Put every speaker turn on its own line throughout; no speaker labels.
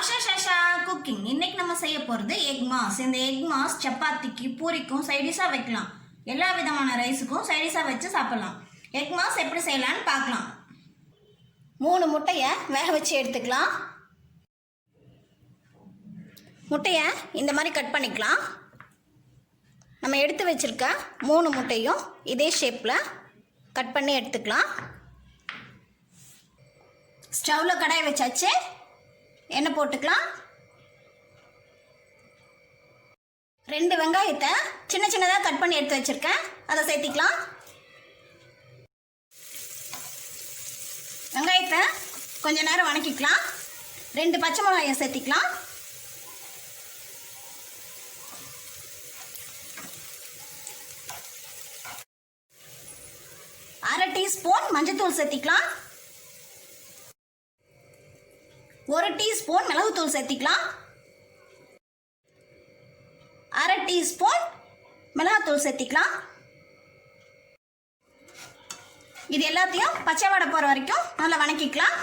Asha Sasha cooking. இன்னைக்கு நம்ம செய்ய போறது எக் மாஸ். இந்த எக் மாஸ் சப்பாத்திக்கு பூரிக்கும் சைடிஷா வைக்கலாம். எல்லா விதமான ரைஸுக்கும் சைடிஷா வச்சு சாப்பிடலாம். எக் மாஸ் எப்படி செய்யலாம்னு பார்க்கலாம். 3 முட்டையை வேக வச்சு எடுத்துக்கலாம். முட்டையை இந்த மாதிரி கட் பண்ணிக்கலாம். நம்ம எடுத்து வச்சிருக்க 3 முட்டையும் இதே ஷேப்பில் கட் பண்ணி எடுத்துக்கலாம். ஸ்டவ்வில் கடாய் வச்சாச்சு. எண்ணெய் போட்டுக்கலாம். 2 வெங்காயத்தை சின்ன சின்னதாக கட் பண்ணி எடுத்து வச்சிருக்கேன், அதை சேர்த்திக்கலாம். வெங்காயத்தை கொஞ்ச நேரம் வணக்கிக்கலாம். 2 பச்சை மிளகாயை சேர்த்திக்கலாம். அரை டீஸ்பூன் மஞ்சத்தூள் சேர்த்திக்கலாம். 1 டீஸ்பூன் மிளகுத்தூள் சேர்த்திக்கலாம். அரை டீஸ்பூன் மிளகாத்தூள் சேர்த்திக்கலாம். இது எல்லாத்தையும் பச்சை வாடை போகிற வரைக்கும் நல்லா வணக்கிக்கலாம்.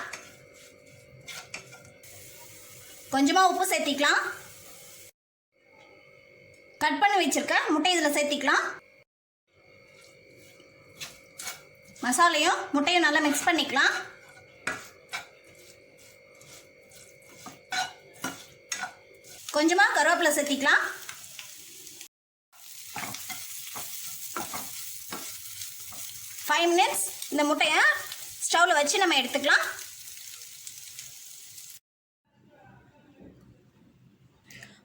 கொஞ்சமாக உப்பு சேர்த்திக்கலாம். கட் பண்ணி வச்சிருக்க முட்டை இதில் சேர்த்திக்கலாம். மசாலையும் முட்டையும் நல்லா மிக்ஸ் பண்ணிக்கலாம். கொஞ்சமாக கருவேப்பிலை சேர்த்திக்கலாம். ஃபைவ் மினிட்ஸ் இந்த முட்டையை ஸ்டவ்வில் வச்சு நம்ம எடுத்துக்கலாம்.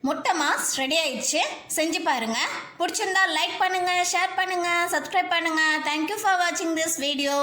முட்டை மாஸ் ரெடி ஆயிடுச்சு. செஞ்சு பாருங்க. பிடிச்சிருந்தா லைக் பண்ணுங்க, ஷேர் பண்ணுங்க, சப்ஸ்கிரைப் பண்ணுங்க. தேங்க்யூ ஃபார் வாட்சிங் திஸ் வீடியோ.